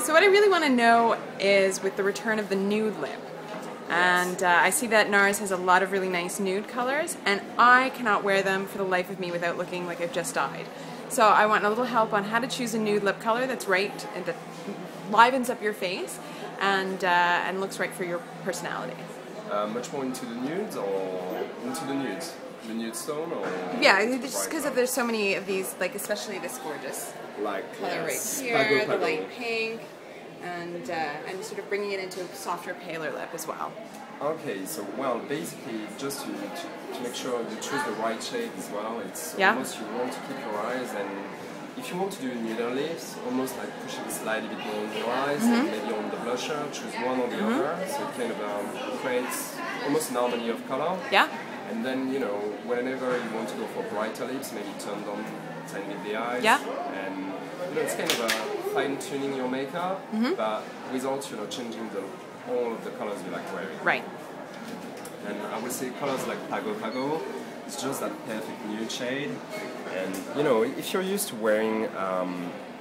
So what I really want to know is with the return of the nude lip. And I see that NARS has a lot of really nice nude colors, and I cannot wear them for the life of me without looking like I've just died. So I want a little help on how to choose a nude lip color that's right and that livens up your face and looks right for your personality. Much more into the nudes or into the nudes? The nude stone or? Yeah, just because there's so many of these, like especially this gorgeous color right here, the light pink, and sort of bringing it into a softer, paler lip as well. Okay, so well, basically, just to make sure you choose the right shade as well. It's almost you want to keep your eyes, and if you want to do nude lips, almost like push it slightly bit more on your eyes, and maybe on the blusher, choose one or the other, so it kind of creates almost an harmony of color. Yeah. And then, you know, whenever you want to go for brighter lips, maybe turn down tiny bit the eyes. Yeah. And, you know, it's kind of fine-tuning your makeup, but without, you know, changing all of the colors you like wearing. Right. And I would say colors like Pago, it's just that perfect nude shade. And, you know, if you're used to wearing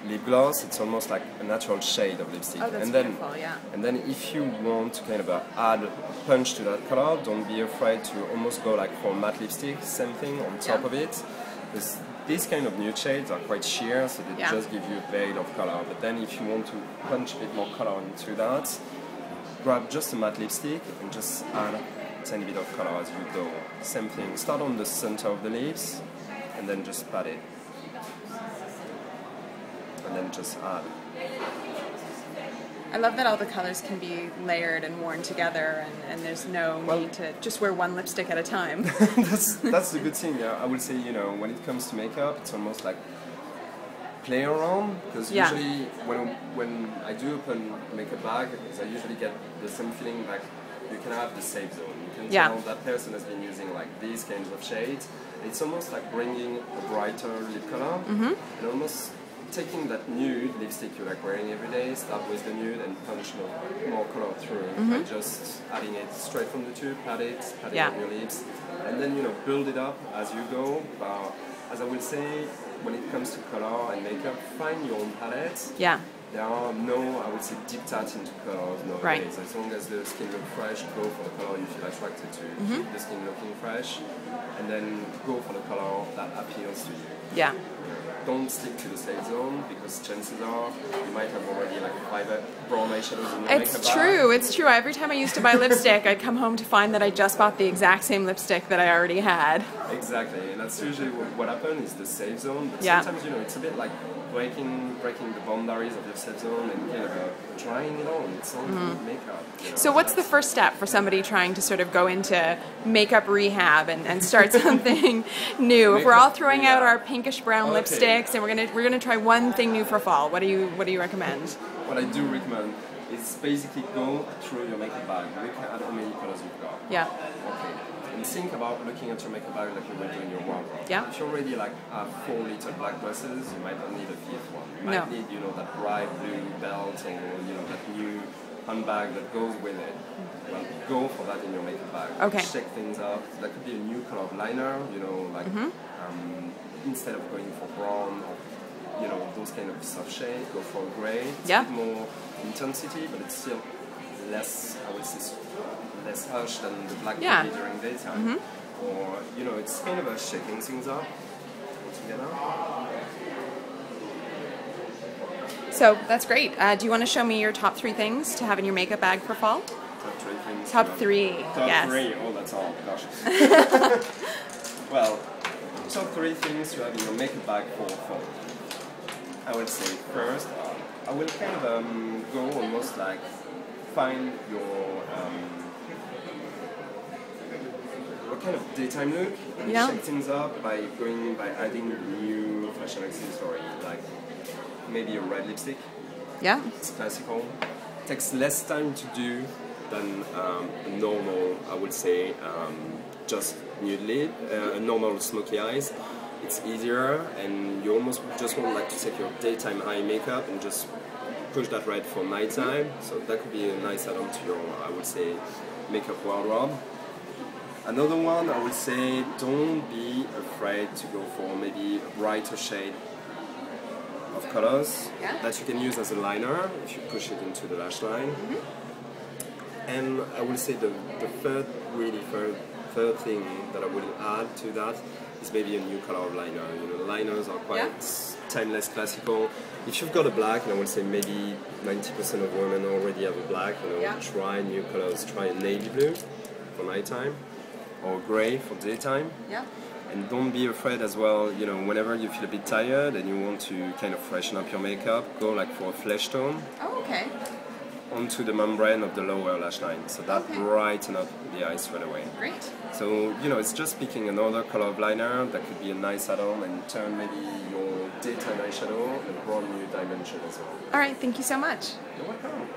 lip gloss, it's almost like a natural shade of lipstick. Oh, that's and then, beautiful, yeah. And then if you want to kind of add a punch to that color, don't be afraid to almost go like for matte lipstick, same thing on top of it. Because these kind of nude shades are quite sheer, so they just give you a veil of color. But then if you want to punch a bit more color into that, grab just a matte lipstick and just add a tiny bit of color as you go. Same thing, start on the center of the lips and then just pat it. And then just add. I love that all the colors can be layered and worn together, and there's no need to just wear one lipstick at a time. that's the good thing. I would say, you know, when it comes to makeup, it's almost like play around, because usually when I do open a makeup bag, I usually get the same feeling like you can have the safe zone. You can tell that person has been using like these kinds of shades. It's almost like bringing a brighter lip color and almost taking that nude lipstick you like wearing every day, start with the nude and punch more color through by just adding it straight from the tube, pat it on your lips, and then, you know, build it up as you go. But as I would say, when it comes to color and makeup, find your own palette. Yeah. There are no, I would say, diktat into colors nowadays. Right. As long as the skin looks fresh, go for the color you feel attracted to. Keep the skin looking fresh, and then go for the color that appeals to you. Yeah. Don't stick to the safe zone, because chances are you might have already like 5 brown eyeshadows in your makeup bag. It's true, it's true. Every time I used to buy lipstick, I'd come home to find that I just bought the exact same lipstick that I already had. Exactly, and that's usually what happens, is the safe zone. But sometimes, you know, it's a bit like breaking the boundaries of your safe zone and kind of trying it on. It's all makeup. You know? So what's the first step for somebody trying to sort of go into makeup rehab and start something new? If we're all throwing out our pinkish brown lipsticks and we're gonna try one thing new for fall, what do you recommend? What I do recommend is basically go through your makeup bag, look at how many colors you've got. Yeah. Okay. And think about looking at your makeup bag like you would do in your wardrobe. Yeah. If you already like have 4 little black dresses, you might not need a 5th one. You might need, you know, that bright blue belt or, you know, that new handbag that goes with it. Well, go for that in your makeup bag. Okay. Shake things up. That could be a new color of liner, you know, like instead of going for brown or, you know, those kind of soft shades, go for grey. It's a bit more intensity, but it's still less, I would say, less harsh than the black beauty during daytime. Or, you know, it's kind of shaking things up altogether. So that's great. Do you want to show me your top 3 things to have in your makeup bag for fall? Top 3 things. Top 3. Top 3. Oh, that's all. Gosh. Well, top 3 things to have in your makeup bag for fall. I would say first, I will kind of go almost like find your what kind of daytime look and shake things up by adding new fashion accessory, like maybe a red lipstick. Yeah. It's classical. Takes less time to do than a normal, I would say, just nude lid, a normal smoky eyes. It's easier, and you almost just want like to take your daytime eye makeup and just push that red for nighttime. So that could be a nice add-on to your, I would say, makeup wardrobe. Another one, I would say, don't be afraid to go for maybe a brighter shade of colors Yeah. that you can use as a liner if you push it into the lash line. And I will say the third thing that I will add to that is maybe a new color of liner. You know, liners are quite timeless, classical. If you've got a black, and I would say maybe 90% of women already have a black, you know, try new colors. Try a navy blue for nighttime, or gray for daytime. Yeah. And don't be afraid as well, you know, whenever you feel a bit tired and you want to kind of freshen up your makeup, go like for a flesh tone. Oh, okay. Onto the membrane of the lower lash line, so that brighten up the eyes straight away. Great. So, you know, it's just picking another color of liner that could be a nice add-on and turn maybe your daytime eyeshadow a whole new dimension as well. All right, thank you so much. You're welcome.